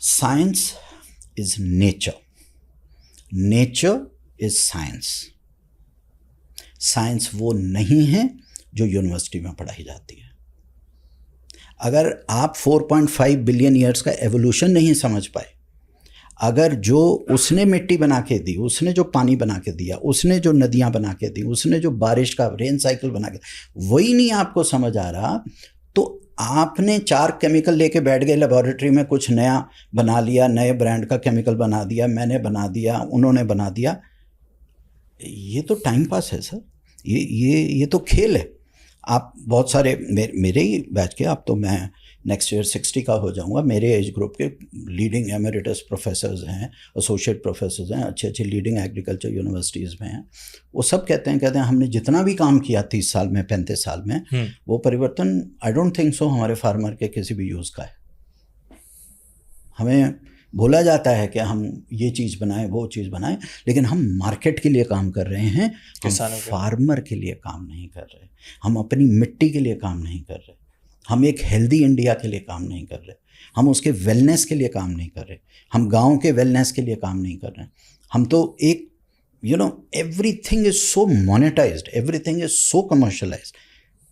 Science is nature, nature is science. Science वो नहीं है जो यूनिवर्सिटी में पढ़ाई जाती है। अगर आप 4.5 बिलियन ईयर्स का एवोल्यूशन नहीं समझ पाए, अगर जो उसने मिट्टी बना के दी, उसने जो पानी बना के दिया, उसने जो नदियां बना के दी, उसने जो बारिश का रेन साइकिल बना के, वही नहीं आपको समझ आ रहा, तो आपने 4 केमिकल लेके बैठ गए लेबोरेटरी में, कुछ नया बना लिया, नए ब्रांड का केमिकल बना दिया, मैंने बना दिया, उन्होंने बना दिया। ये तो टाइम पास है सर, ये तो खेल है। आप बहुत सारे मेरे ही बैच के, आप तो मैं नेक्स्ट ईयर 60 का हो जाऊंगा, मेरे एज ग्रुप के लीडिंग एमेरिटस प्रोफेसर्स हैं, एसोसिएट प्रोफेसर्स हैं, अच्छे अच्छे लीडिंग एग्रीकल्चर यूनिवर्सिटीज़ में हैं। वो सब कहते हैं हमने जितना भी काम किया 30 साल में, 35 साल में, वो परिवर्तन आई डोंट थिंक सो हमारे फार्मर के किसी भी यूज़ का है। हमें बोला जाता है कि हम ये चीज़ बनाएं, वो चीज़ बनाएं, लेकिन हम मार्केट के लिए काम कर रहे हैं, हम फार्मर के लिए काम नहीं कर रहे, हम अपनी मिट्टी के लिए काम नहीं कर रहे, हम एक हेल्दी इंडिया के लिए काम नहीं कर रहे, हम उसके वेलनेस के लिए काम नहीं कर रहे, हम गांव के वेलनेस के लिए काम नहीं कर रहे। हम तो एक everything is so monetised, everything is so commercialised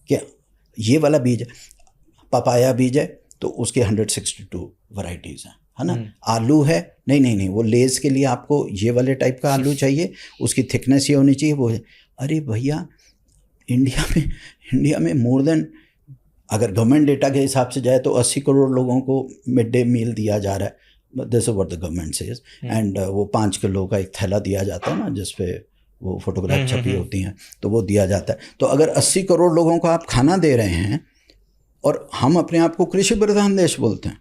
कि ये वाला बीज, पपाया बीज है तो उसके 162 वैरायटीज़ हैं, है ना। आलू है, नहीं, वो लेज़ के लिए आपको ये वाले टाइप का आलू चाहिए, उसकी थिकनेस ये होनी चाहिए, वो है। अरे भैया, इंडिया में मोर देन, अगर गवर्नमेंट डेटा के हिसाब से जाए तो 80 करोड़ लोगों को मिड डे मील दिया जा रहा है, this is what the government says. And वो 5 किलो का एक थैला दिया जाता है ना, जिसपे वो फोटोग्राफ छपी होती हैं, तो वो दिया जाता है। तो अगर 80 करोड़ लोगों को आप खाना दे रहे हैं और हम अपने आप को कृषि प्रधान देश बोलते हैं,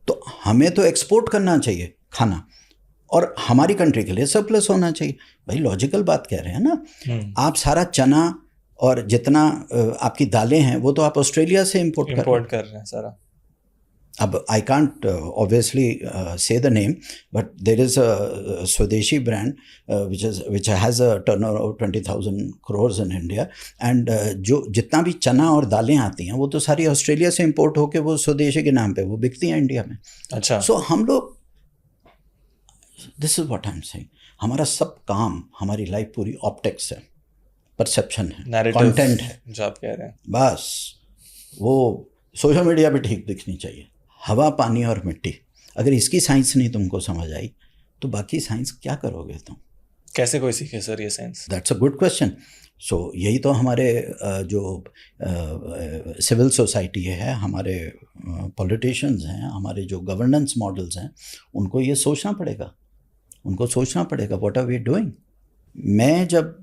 तो हमें तो एक्सपोर्ट करना चाहिए खाना, और हमारी कंट्री के लिए सरप्लस होना चाहिए। भाई लॉजिकल बात कह रहे हैं ना। आप सारा चना और जितना आपकी दालें हैं वो तो आप ऑस्ट्रेलिया से इंपोर्ट कर रहे हैं सारा। अब I can't obviously say the name, but there is a swadeshi brand which has a turnover of 20,000 crores in India, and जो जितना भी चना और दालें आती हैं वो तो सारी ऑस्ट्रेलिया से इंपोर्ट होकर वो स्वदेशी के नाम पे वो बिकती हैं इंडिया में। अच्छा, सो हम लोग, this is what I am saying, हमारा सब काम, हमारी लाइफ पूरी ऑप्टिक्स है, परसेप्शन है, कंटेंट है, जो आप कह रहे हैं। बस वो सोशल मीडिया पे ठीक दिखनी चाहिए। हवा, पानी और मिट्टी, अगर इसकी साइंस नहीं तुमको समझ आई तो बाकी साइंस क्या करोगे तुम? कैसे कोई सीखे सर ये science? That's a good question. So यही तो हमारे जो सिविल सोसाइटी है, हमारे पॉलिटिशियंस हैं, हमारे जो गवर्नेंस मॉडल्स हैं, उनको ये सोचना पड़ेगा, व्हाट आर वी डूइंग। मैं जब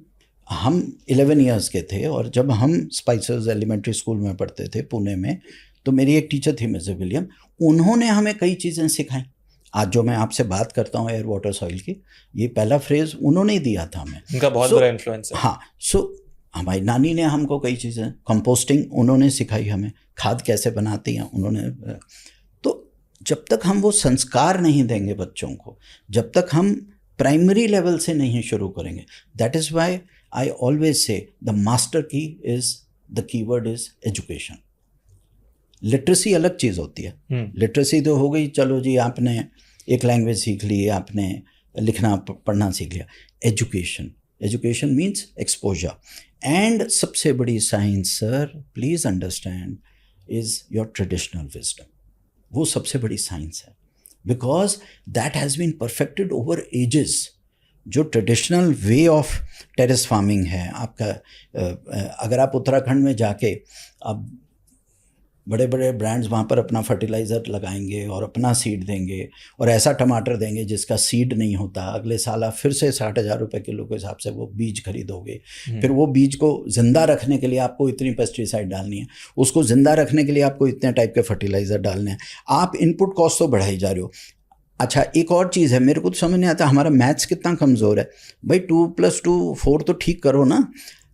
हम 11 ईयर्स के थे और जब हम स्पाइसेस एलिमेंट्री स्कूल में पढ़ते थे पुणे में, तो मेरी एक टीचर थी मिस विलियम, उन्होंने हमें कई चीज़ें सिखाई। आज जो मैं आपसे बात करता हूँ एयर वाटर सॉइल की, ये पहला फ्रेज उन्होंने ही दिया था हमें, उनका बहुत बड़ा इन्फ्लुएंस है। हाँ, सो हमारी नानी ने हमको कई चीज़ें, कंपोस्टिंग उन्होंने सिखाई हमें, खाद कैसे बनाती हैं उन्होंने। तो जब तक हम वो संस्कार नहीं देंगे बच्चों को, जब तक हम प्राइमरी लेवल से नहीं शुरू करेंगे, that is why I always say the master key is, the keyword is education. Literacy अलग चीज़ होती है। लिटरेसी तो हो गई, चलो जी आपने एक लैंग्वेज सीख ली, आपने लिखना पढ़ना सीख लिया। Education means exposure. एंड सबसे बड़ी science sir, please understand, is your traditional wisdom. वो सबसे बड़ी साइंस है, because that has been perfected over ages. जो traditional way of terrace farming है आपका, अगर आप उत्तराखंड में जाके अब बड़े बड़े ब्रांड्स वहाँ पर अपना फर्टिलाइज़र लगाएंगे और अपना सीड देंगे और ऐसा टमाटर देंगे जिसका सीड नहीं होता, अगले साल आप फिर से 60,000 रुपये किलो के हिसाब से वो बीज खरीदोगे। फिर वो बीज को ज़िंदा रखने के लिए आपको इतनी पेस्टिसाइड डालनी है, उसको ज़िंदा रखने के लिए आपको इतने टाइप के फर्टिलाइज़र डालने हैं। आप इनपुट कॉस्ट तो बढ़ाई जा रहे हो। अच्छा, एक और चीज़ है, मेरे को तो समझ नहीं आता हमारा मैथ्स कितना कमज़ोर है। भाई 2 + 2 4 तो ठीक करो ना।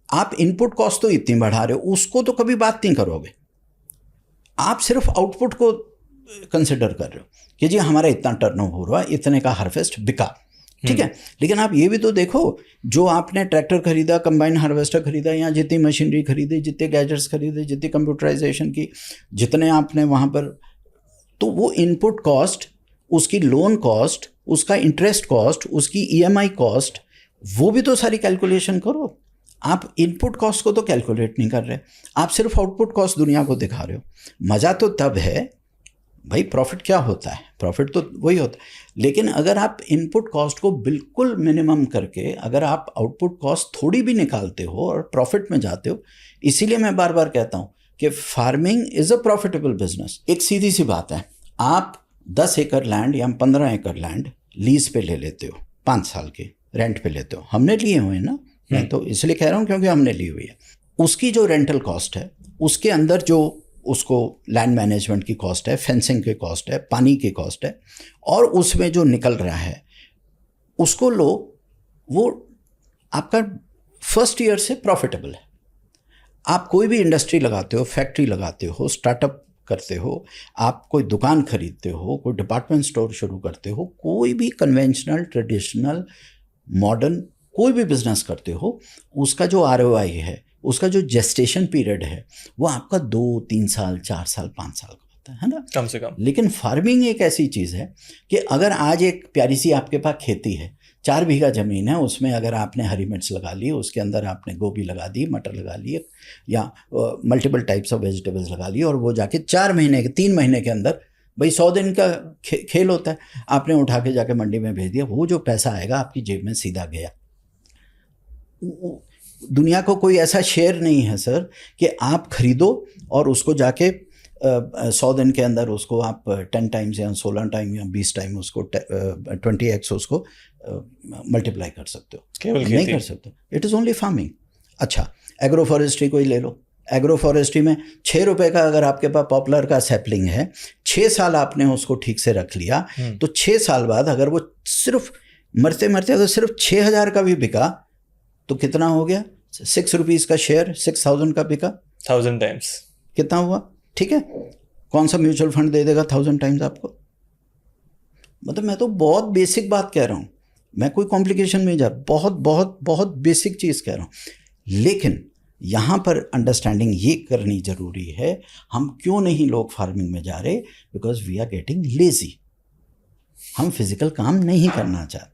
आप इनपुट कॉस्ट तो इतनी बढ़ा रहे हो, उसको तो कभी बात नहीं करोगे। आप सिर्फ आउटपुट को कंसिडर कर रहे हो कि जी हमारा इतना टर्नओवर हुआ, इतने का हार्वेस्ट बिका, ठीक है। लेकिन आप ये भी तो देखो, जो आपने ट्रैक्टर खरीदा, कंबाइन हार्वेस्टर खरीदा, या जितनी मशीनरी खरीदी, जितने गैजेट्स खरीदे, जितनी कंप्यूटराइजेशन की, जितने आपने वहाँ पर तो वो इनपुट कॉस्ट, उसकी लोन कॉस्ट, उसका इंटरेस्ट कॉस्ट, उसकी ईएमआई कॉस्ट, वो भी तो सारी कैलकुलेशन करो। आप इनपुट कॉस्ट को तो कैलकुलेट नहीं कर रहे, आप सिर्फ आउटपुट कॉस्ट दुनिया को दिखा रहे हो। मज़ा तो तब है भाई, प्रॉफिट क्या होता है, प्रॉफिट तो वही होता है, लेकिन अगर आप इनपुट कॉस्ट को बिल्कुल मिनिमम करके अगर आप आउटपुट कॉस्ट थोड़ी भी निकालते हो और प्रॉफिट में जाते हो, इसीलिए मैं बार बार कहता हूँ कि farming is a profitable business. एक सीधी सी बात है, आप 10 एकड़ लैंड या 15 एकड़ लैंड लीज पे ले लेते हो, 5 साल के रेंट पे लेते हो, हमने लिए हुए हैं ना, मैं तो इसलिए कह रहा हूँ क्योंकि हमने ली हुई है। उसकी जो रेंटल कॉस्ट है, उसके अंदर जो उसको लैंड मैनेजमेंट की कॉस्ट है, फेंसिंग की कॉस्ट है, पानी की कॉस्ट है, और उसमें जो निकल रहा है उसको लो, वो आपका फर्स्ट ईयर से प्रॉफिटेबल है। आप कोई भी इंडस्ट्री लगाते हो, फैक्ट्री लगाते हो, स्टार्टअप करते हो, आप कोई दुकान खरीदते हो, कोई डिपार्टमेंट स्टोर शुरू करते हो, कोई भी कन्वेंशनल, ट्रेडिशनल, मॉडर्न कोई भी बिजनेस करते हो, उसका जो ROI है, उसका जो जेस्टेशन पीरियड है, वो आपका 2, 3 साल, 4 साल, 5 साल का होता है ना, कम से कम। लेकिन फार्मिंग एक ऐसी चीज़ है कि अगर आज एक प्यारी सी आपके पास खेती है, 4 बीघा ज़मीन है, उसमें अगर आपने हरी मिर्च लगा ली, उसके अंदर आपने गोभी लगा दी, मटर लगा लिए, या मल्टीपल टाइप्स ऑफ वेजिटेबल्स लगा ली, और वो जाके 4 महीने के 3 महीने के अंदर, भाई 100 दिन का खेल होता है, आपने उठा के जाके मंडी में भेज दिया, वो जो पैसा आएगा आपकी जेब में सीधा गया। दुनिया को कोई ऐसा शेयर नहीं है सर कि आप खरीदो और उसको जाके 100 दिन के अंदर उसको आप 10 टाइम्स या 16 टाइम या 20 टाइम उसको 20x उसको मल्टीप्लाई कर सकते हो, केवल नहीं कर सकते। It is only farming. अच्छा, एग्रो फॉरेस्ट्री को ही ले लो। एग्रो फॉरेस्ट्री में 6 रुपए का अगर आपके पास पॉपुलर का सैपलिंग है, 6 साल आपने उसको ठीक से रख लिया, तो 6 साल बाद अगर वो सिर्फ मरते मरते अगर सिर्फ 6,000 का भी बिका तो कितना हो गया? 6 रुपीज़ का शेयर 6,000 का बिका, 1000 टाइम्स कितना हुआ? ठीक है, कौन सा म्यूचुअल फंड दे देगा 1000 टाइम्स आपको? मतलब मैं तो बहुत बेसिक बात कह रहा हूँ, मैं कोई कॉम्प्लिकेशन में जा, बहुत बहुत बहुत बेसिक चीज़ कह रहा हूँ। लेकिन यहाँ पर अंडरस्टैंडिंग ये करनी ज़रूरी है, हम क्यों नहीं लोग फार्मिंग में जा रहे? Because we are getting lazy, हम फिजिकल काम नहीं करना चाहते।